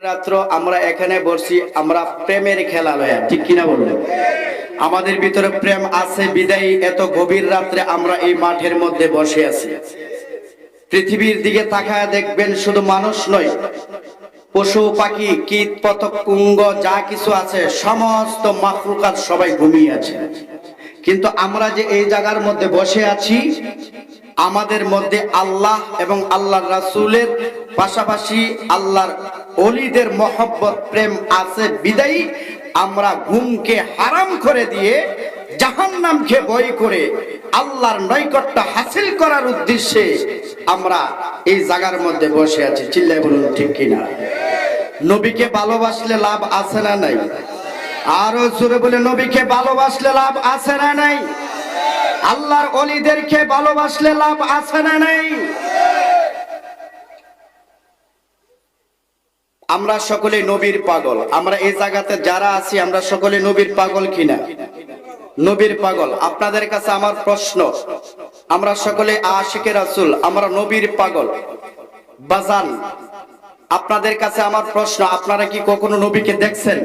রাত্র আমরা এখানে বসছি, আমরা প্রেমের খেলা লয়া, ঠিক কিনা বললেন? আমাদের ভিতরে প্রেম আছে বিদায়ী এত গভীর রাত্রে আমরা এই মাঠের মধ্যে বসে আছি। পৃথিবীর দিকে তাকায় দেখবেন শুধু মানুষ নয়, পশু পাখি কীট পতঙ্গ যা কিছু আছে সমস্ত মাখলুকাত সবাই ঘুমিয়ে আছে। কিন্তু আমরা যে এই জায়গার মধ্যে বসে আছি, আমাদের মধ্যে আল্লাহ এবং আল্লাহর রাসূলের পাশাপাশি আল্লাহর ওলিদের মহব্বত প্রেম আছে বিদায়ী আমরা ঘুমকে হারাম করে দিয়ে জাহান্নামকে ভয় করে আল্লাহর নৈকট্য হাসিল করার উদ্দেশ্যে আমরা এই জায়গার মধ্যে বসে আছি। চিল্লায় বলুন ঠিক কিনা? নবীকে ভালোবাসলে লাভ আছে না নাই? আরো জোরে বলে, নবীকে ভালোবাসলে লাভ আছে না নাই? আল্লাহর ওলিদেরকে ভালোবাসলে লাভ আছে না নাই? আমরা সকলে নবীর পাগল। আমরা এই জায়গাতে যারা আছি আমরা সকলে নবীর পাগল কিনা? নবীর পাগল। আপনাদের কাছে আমার প্রশ্ন, আমরা সকলে আশিকে রাসূল, আমরা নবীর পাগল। বাজান, আপনাদের কাছে আমার প্রশ্ন, আপনারা কি কখনো নবীকে দেখছেন?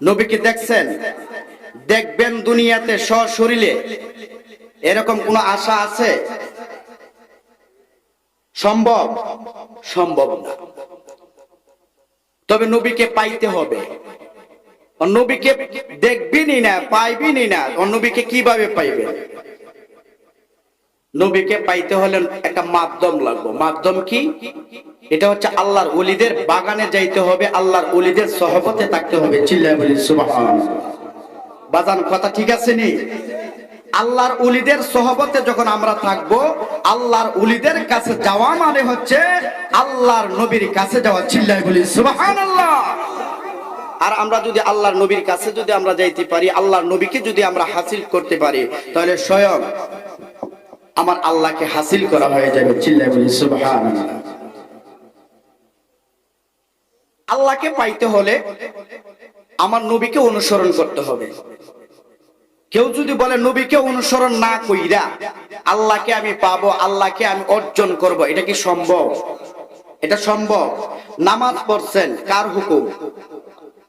নবীকে দেখছেন? দেখবেন দুনিয়াতে সশরীরে, এরকম কোন আশা আছে? সম্ভব? সম্ভব না। তবে নবীকে পাইতে হবে। নবীকে দেখবেনই না, পাইবেনই না, নবীকে কিভাবে পাইবেন? নবীকে পাইতে হলে একটা মাধ্যম লাগবে। মাধ্যম কি? এটা হচ্ছে আল্লাহর ওলিদের বাগানে যাইতে হবে, আল্লাহর ওলিদের সহবতে থাকতে হবে। চিল্লায় বলি সুবহানাল্লাহ। বাজান কথা ঠিক আছে নি? আল্লাহর ওলিদের সহবতে যখন আমরা থাকবো, আল্লাহর ওলিদের কাছে যাওয়া মানে হচ্ছে আল্লাহর নবীর কাছে যাওয়া। চিল্লায় বলি সুবহানাল্লাহ। আর আমরা যদি আল্লাহর নবীর কাছে যদি আমরা যাইতে পারি, আল্লাহর নবীকে যদি আমরা হাসিল করতে পারি, তাহলে স্বয়ং আমার আল্লাহকে হাসিল করা হয়ে যাবে। চিল্লায় বলি সুবহানাল্লাহ। আল্লাহকে পাইতে হলে আমার নবীকে অনুসরণ করতে হবে। কেউ যদি বলে নবীকে অনুসরণ না কইরা আল্লাহকে আমি পাবো, আল্লাহকে আমি অর্জন করব, এটা কি সম্ভব? এটা সম্ভব? নামাজ পড়ছেন, কার হুকুম?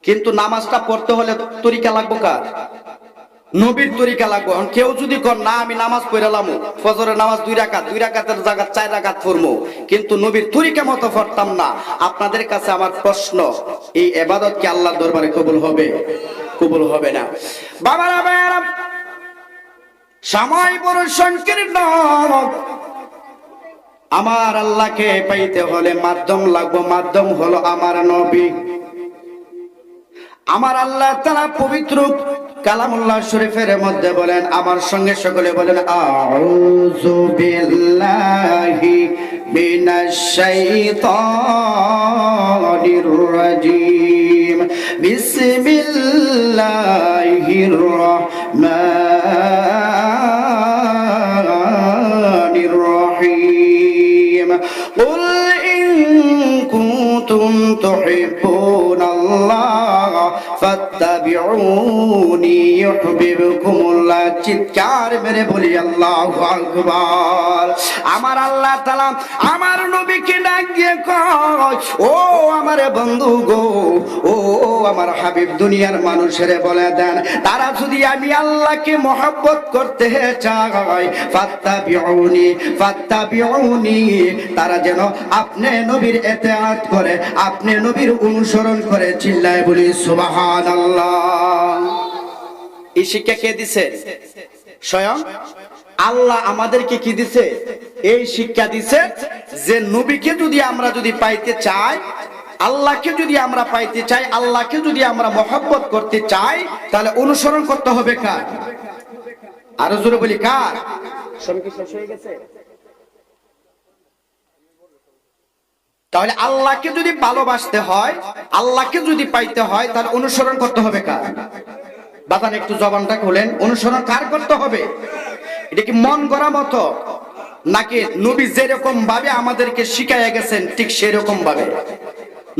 কিন্তু নামাজটা পড়তে হলে তরিকা লাগবো কার? নবীর তরিকা লাগবো। কেউ যদি কর না আমি নামাজ পড়লাম, ফজরের নামাজ 2 রাকাত, 2 রাকাতের জায়গায় 4 রাকাত পড়বো, কিন্তু নবীর তরিকা মতো পড়তাম না, আপনাদের কাছে আমার প্রশ্ন, এই ইবাদত কি আল্লাহর দরবারে কবুল হবে? কবুল হবে না। বাবারা ভাইরা, সময় বড় সংকীর্ণ। আমার আল্লাহকে পাইতে হলে মাধ্যম লাগবো। মাধ্যম হলো আমার নবী। আমার আল্লাহ তাআলা পবিত্র কালামুল্লাহ শরীফের মধ্যে বলেন, আমার সঙ্গে সকলে বলেন, আউযু বিল্লাহি মিনাশ শাইতানির রাজীম, বিসমিল্লাহির রহমানির রহিম। কুল ইন কুনতুম তুহিব্বুনাল্লাহ ফাত্তাবিউনি ইউহিব্বুকুমুল্লাহ। চিৎকার মেরে বলি আল্লাহু আকবার। আমার আল্লাহ তাআলা আমার নবীকে ডাক দিয়ে কয়, ও আমার বন্ধু গো, ও আমার হাবিব, দুনিয়ার মানুষের বলে দেন, তারা যদি আমি আল্লাহকে মহব্বত করতে চায়, ফাত্তাবিউনি, ফাত্তাবিউনি, তারা যেন আপনি নবীর ইত্তেআত করে, আপনি নবীর অনুসরণ করে। চিল্লায় বলি সুবহানাল্লাহ। এই শিক্ষা কে দিছে? স্বয়ং আল্লাহ আমাদেরকে কি দিছে? এই শিক্ষা দিছে যে নবীকে যদি আমরা যদি পাইতে চাই, আল্লাহকে যদি আমরা পাইতে চাই, আল্লাহকে যদি আমরা মহব্বত করতে চাই, তাহলে অনুসরণ করতে হবে কার? আরো জোরে বলি কার? সময় কি শেষ হয়ে গেছে? তাহলে আল্লাহকে যদি ভালোবাসতে হয়, আল্লাহকে যদি পাইতে হয়, তাহলে অনুসরণ করতে হবে কার? বাজান একটু জবানটা খুলেন। অনুসরণ কার করতে হবে? এটা কি মন গড়া মতো, নাকি নবী যেরকম ভাবে আমাদেরকে শিখাইয়া গেছেন ঠিক সেরকম ভাবে?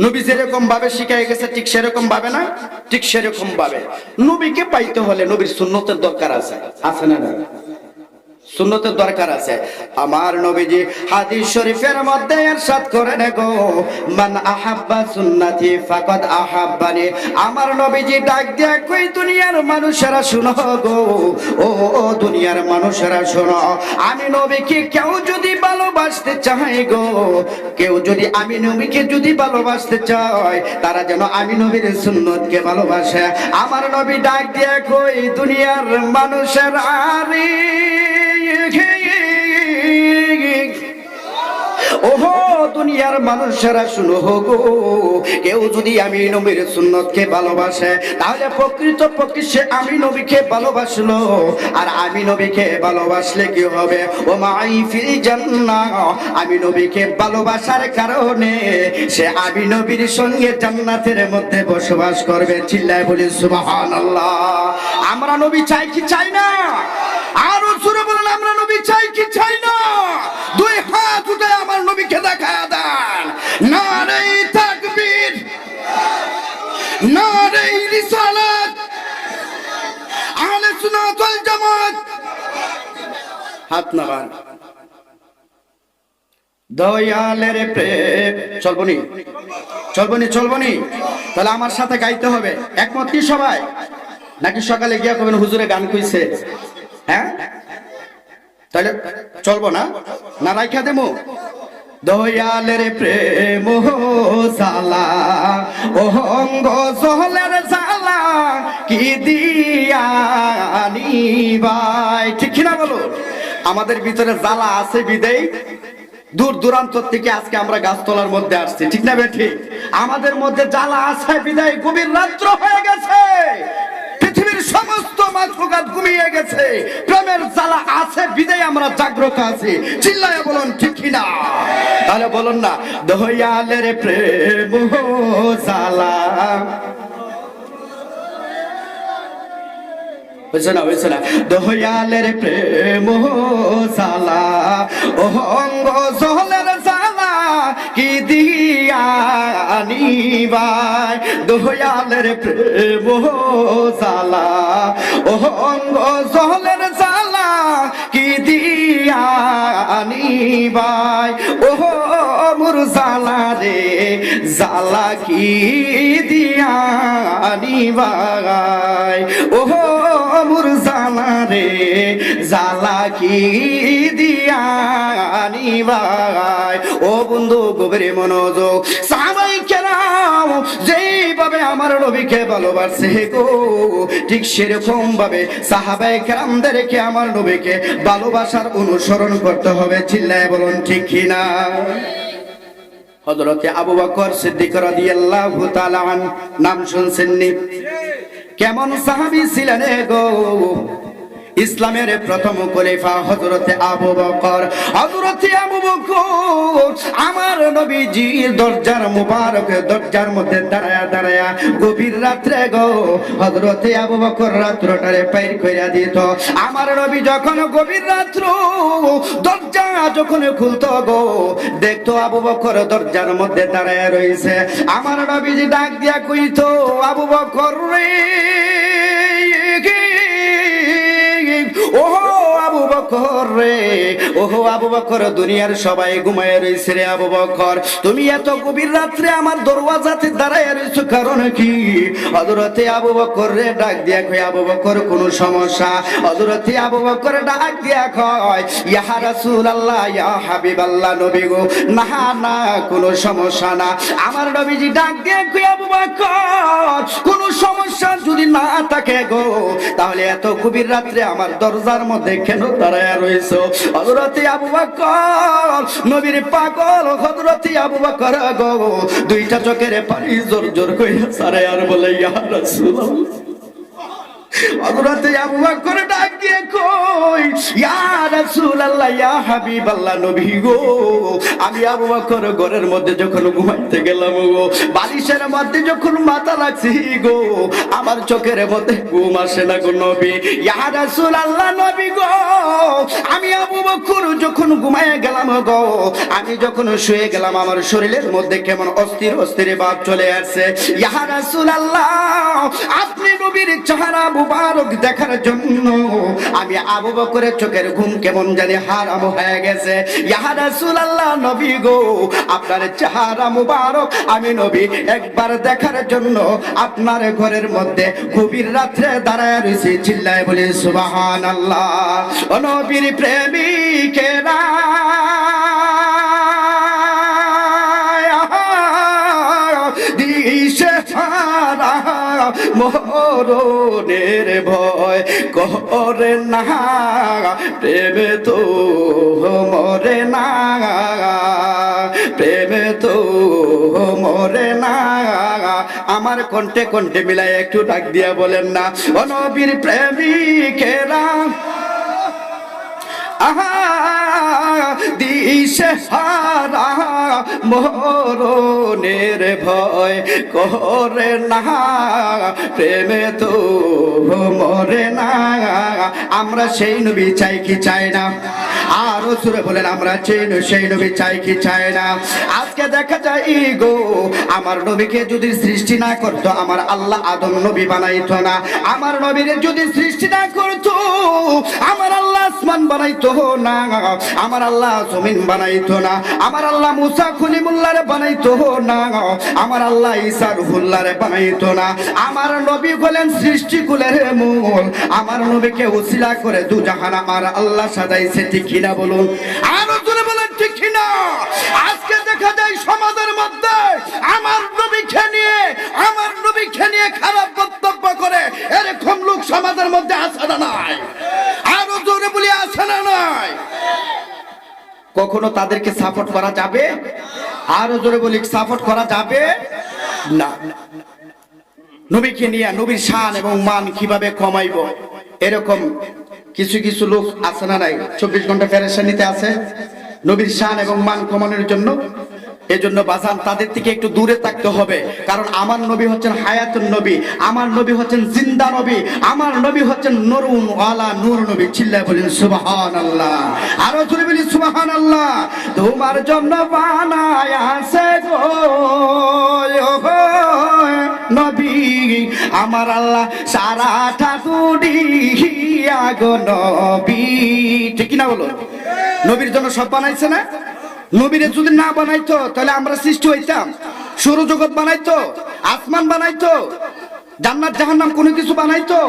নবী যেরকম ভাবে শিখাইয়া গেছে ঠিক সেরকম ভাবে না? ঠিক সেরকম ভাবে। নবীকে পাইতে হলে নবীর সুন্নতের দরকার আছে, আছে না? সুন্নতের দরকার আছে। আমার নবীজি হাদিস শরীফের মধ্যে ইরশাদ করেন গো, মান আহাব্বা সুন্নতি ফাকাদ আহাব্বানি। আমার নবীজি ডাক দিয়া কই, দুনিয়ার মানুষেরা শুনো গো, ও দুনিয়ার মানুষেরা শোনো, আমি নবীকে কেউ যদি ভালোবাসতে চায় গো, কেউ যদি আমি নবীকে যদি ভালোবাসতে চায়, তারা যেন আমি নবীর সুন্নতকে ভালোবাসে। আমার নবী ডাক দিয়া কই, দুনিয়ার মানুষেরা আরে ওহো দুনিয়ার মানুষেরা শুনো গো, কেউ যদি আমি নবীর সুন্নতকে ভালোবাসে, তাহলে প্রকৃত পক্ষে সে আমি নবীকে ভালোবাসলো। আর আমি নবীকে ভালোবাসলে কি হবে? ও মাই ফিল জান্নাহ, আমি নবীকে ভালোবাসার কারণে সে আমি নবীর সঙ্গে জান্নাতের মধ্যে বসবাস করবে। চিল্লায় বলি সুবহানাল্লাহ। আমরা নবী চাই কি চাই না? আরো জোরে বলেন, আমরা নবী চাই কি চাই না? দুই হাত উঠে আমার নবীকে দেখায়া দেন। নারে তাকবীর, নারে রিসালাত, আহলে সুন্নাত ওয়াল জামাত। হাত নামান। দয়ালের প্রেম চলবনি, চলবনি, চলবনি। তাহলে আমার সাথে গাইতে হবে। একমত কি সবাই? নাকি সকালে গিয়া কবেন হুজুরে গান কইছে? হ্যাঁ, তাহলে চলবো না? না রাইখা দেবো? দয়ালের প্রেম জালা, ও অঙ্গ জহলের জালা, কি দিয়ানি ভাই, ঠিক কিনা বলো? আমাদের ভিতরে জ্বালা আছে বিদেই দূর দূরান্ত থেকে আজকে আমরা গাছতলার মধ্যে আসছি, ঠিক না বেঠি? আমাদের মধ্যে জ্বালা আছে বিদায় গভীর রাত্র হয়ে গেছে, পৃথিবীর সমস্ত মাখলুকাত ঘুমিয়ে গেছে, প্রেমের জ্বালা আছে বিদায় আমরা জাগ্রত আছি। চিল্লায় বলুন ঠিক কিনা? তাহলে বলুন না, দয়ালের প্রেম জ্বালা। বুঝছো না, বুঝছো না? দয়ালের প্রেম জ্বালা, ও অঙ্গ জহলের জ্বালা, কি দিয়ানি ভাই। দয়ালের প্রেম জ্বালা, ও অঙ্গ জহলের জ্বালা, কি দিয়ানি ভাই। ও মোর জ্বালা রে জ্বালা, কি দিয়ানি ভাই। ও মোর জ্বালা রে জ্বালা, কি দিয়ানি ভাই। ও বন্ধু গভীর মনোযোগ, সাহাবায়ে কেরাম যেইভাবে আমার নবীকে ভালোবাসে গো, ঠিক সেরকম ভাবে সাহাবায়ে কেরামদেরকে আমার নবীকে ভালোবাসার অনুসরণ করতে হবে। চিল্লায় বলুন ঠিক কিনা? হযরত আবু বকর সিদ্দিক রাদিয়াল্লাহু তাআলা আনহু নাম শুনছেননি? কেমন সাহাবী ছিলেন গো? ইসলামের প্রথম খলিফা হযরতে আবু বকর। হযরতে আবু বকর আমার নবীজির দরজার মুবারক দরজার মধ্যে দাঁড়ায়া দাঁড়ায়া গভীর রাত্রে গো হযরতে আবু বকর রাত্রটারে পার কইরা দিত। আমার নবী যখন গভীর রাত্র দরজা যখন খুলতো গো, দেখতো আবু বকর দরজার মধ্যে দাঁড়ায়া রইছে। আমার নবীজি ডাক দিয়া কইতো, আবু বকর রে, ওহো আবু বকর রে, ওহো আবু বকর, দুনিয়ার সবাই ঘুমায় রইছে রে আবু বকর, তুমি এত গভীর রাত্রে আমার দরওয়াজাতে দাঁড়ায় রইছো কারণ কি? হযরতে আবু বকর রে ডাক দিয়া কয়, আবু বকর কোন সমস্যা? হযরতে আবু বকর ডাক দিয়া কয়, ইয়া রাসূলুল্লাহ, ইয়া হাবিবাল্লাহ, নবী গো, না না কোন সমস্যা না। আমার নবীজি ডাক দিয়া কয়, আবু বকর কোন সমস্যা যদি না থাকে গো, তাহলে এত গভীর রাত্রে আমার দরজার মধ্যে কেন দাঁড়ায়া রইছো? হযরতে আবু বকর নবীর পাগল হযরতে আবু বকর গো দুইটা চোখের পানি জোর জোর কইরা সারে আর বলে, ইয়া রাসূলুল্লাহ। হযরতে আবু বকর ডাক দিয়ে কই, ইয়া রাসূলুল্লাহ, ইয়া হাবিবাল্লাহ, নবী গো, আমি আবু বকর ঘরের মধ্যে যখন ঘুমাইতে গেলাম গো, বালিশের মধ্যে যখন মাথা রাখছি গো, আমার চোখের মধ্যে ঘুম আসে না গো নবী। ইয়া রাসূলুল্লাহ, নবী গো, আমি আবু বকর যখন ঘুমায়ে গেলাম গো, আমি যখন শুয়ে গেলাম, আমার শরীরের মধ্যে কেমন অস্থির অস্থির ভাব চলে আসছে। ইয়া রাসূলুল্লাহ, আপনি নবীর চেহারা আবু মুবারক দেখার জন্য আমি আবু বকরের চোখের ঘুম কেমন জানি হারাম হয়ে গেছে। ইয়া রাসূলুল্লাহ, নবী গো, আপনার চেহারা মুবারক আমি নবী একবার দেখার জন্য আপনার ঘরের মধ্যে গভীর রাত্রে দাঁড়ায় রয়েছি। চিল্লায় বলি সুবহানাল্লাহ। ও নবীর প্রেমিকেরা, দিশে হারা মরণের ভয় করে না, প্রেমে তো মরে না, প্রেমে তো মরে না। আমার কণ্ঠে কণ্ঠে মিলাই একটু ডাক দিয়া বলেন না, ও নবীর প্রেমিকেরা, আহা দিশে হারা মরণের ভয় করে না, প্রেমে তো মরে না। আমরা সেই নবী চাই কি চাই না? আরো সুরে বলেন, আমরা সেই নবী চাই কি চাই না? আজকে দেখা যায় গো, আমার নবীকে যদি সৃষ্টি না করতো আমার আল্লাহ আদম নবী বানাইতো না। আমার নবীর যদি সৃষ্টি না করতো আমার আল্লাহ আসমান বানাইতো না, আমার আল্লাহ জমিন বানাইতো না, আমার আল্লাহ মুসা খলিমুল্লাহরে বানাইতো না, আমার আল্লাহ ঈসা রুহুল্লাহরে বানাইতো না। আমার নবী হলেন সৃষ্টিকুলের মূল। আমার নবীকে উসিলা করে দু জাহান আমার আল্লাহ সাজাইছে। ঠিক কিনা বলুন? আরো জোরে বলেন ঠিক কিনা? আজকে দেখা যায় সমাজের মধ্যে আমার নবীকে নিয়ে খারাপ বক্তব্য করে এরকম লোক সমাজের মধ্যে আছে না নাই? আরো জোরে বলি, আছে না নাই? কখনো তাদেরকে সাপোর্ট করা যাবে? আরো জোরে বলি, সাপোর্ট করা যাবে না। নবীকে নিয়ে নবীর শান এবং মান কিভাবে কমাইবো, এরকম কিছু কিছু লোক আছে না নাই? 24 ঘন্টা পেরেশানিতে আছে নবীর শান এবং মান কমানোর জন্য। এজন্য বাজান তাদের থেকে একটু দূরে থাকতে হবে। কারণ আমার নবী হচ্ছেন হায়াতুন নবী, আমার নবী হচ্ছেন জিন্দা নবী, আমার নবী হচ্ছেন নূরুন আলা নূর নবী। চিল্লায় বলেন সুবহানাল্লাহ। আরো জোরে বলি সুবহানাল্লাহ। তোমার জন্য বানায় আছে গো নবী আমার আল্লাহ সারাটা দুনিয়া গো নবী। ঠিক না বলো? নবীর জন্য সব বানাইছে না? নবীরে যদি না বানাইতো তাহলে আমরা সৃষ্টি হইতাম? সৌরজগৎ বানাইতো, আসমান বানাইতো, জান্নাত জাহান্নাম কোনো কিছু বানাইতো?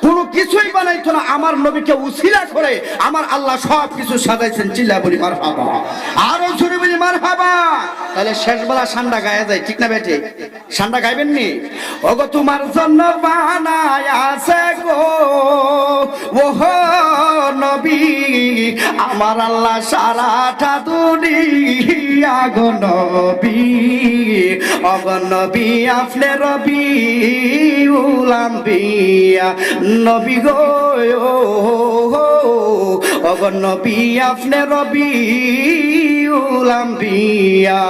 কোনো কিছুই বানাইতো না। আমার নবীকে উসিলা করে আমার আল্লাহ সব কিছু সাজাইছেন। চিল্লা বলি মারহাবা। আরো জোরে বলি মারহাবা। তাহলে শেষ বেলা সান্ডা গায়া যায়, ঠিক না বেটে? সান্ডা গাইবেন নি? ওগো তোমার জন্য বানায় আছে গো ওহো নবী আমার আল্লাহ সারাটা দুনিয়া গো নবী। ওগো নবী আপনি রবি উলাম বিয়া নবী গো, ওগো নবী আপনি রবি উলাম বিয়া।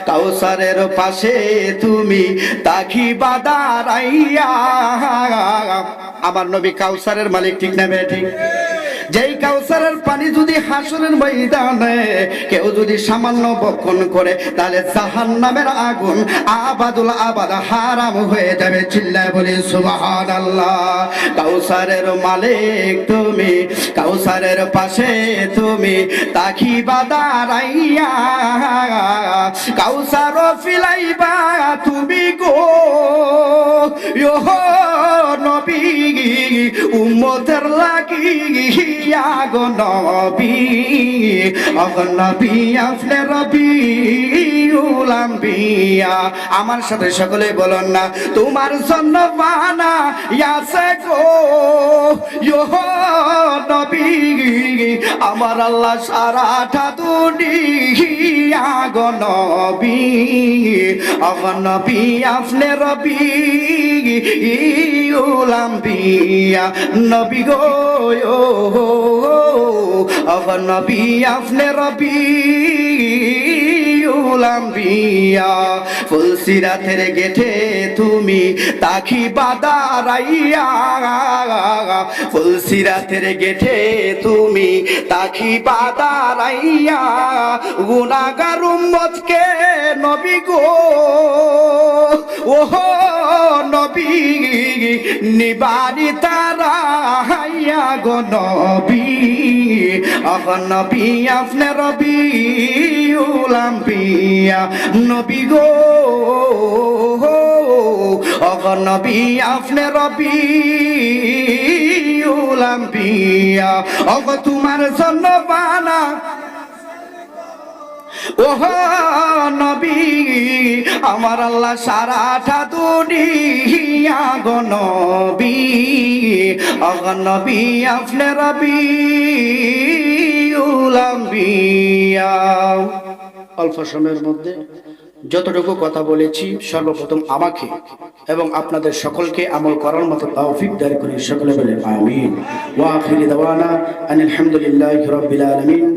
কাউসারের পাশে তুমি তাকিবা দাঁড়াইয়া। আমার নবী কাউসারের মালিক, ঠিক না ঠিক? যেই কাউসারের পানি যদি হাসরের ময়দানে কেউ যদি সামান্য বক্ষণ করে তাহলে জাহান্নামের আগুন আবাদুল আবাদ হারাম হয়ে যাবে। চিল্লায় বলি সুবহানাল্লাহ। কাউসারের মালিক তুমি, কাউসারের পাশে তুমি তাকিবা দাঁড়াইয়া। কাউসার ফিলাইবা তুমি গো নবী উম্মতের লাগিয়া গো নবী। ওগো নবী আপনি রবি উলাম বিয়া। আমার সাথে সকলে বলুন না, তোমার জন্য বানাইছে গো নবী আমার আল্লাহ সারাটা দুনিয়া গো নবী। ওগো নবী আপনি রবি উলাম বিয়া নবী গো। ওগো নবী আপনি রবি উলাম বিয়া। ফুলসিরাতের গেটে তুমি তাকিবা দাঁড়াইয়া। ফুলসিরাতের গেটে তুমি তাকিবা দাঁড়াইয়া। গুনাহগার উম্মতকে নবী গো ওহো নবী নিবারি তারা হাইয়া গো নবী নবী আপনি রবি উলাম্বিয়া নবী গো নবী আপনি রবি উলাম্বিয়া তোমার জন্য বানা ওহ নবী আমার আল্লাহ সারাটা দুনিয়া গো নবী নবী আপনি রবি উলাম্বিয়া। অল্প সময়ের মধ্যে যতটুকু কথা বলেছি সর্বপ্রথম আমাকে এবং আপনাদের সকলকে আমল করার মতো তৌফিক দান করে সকলে বলে আমিন। ওয়া আখিরি দাওয়ানা আনিল হামদুলিল্লাহি রাব্বিল আলামিন।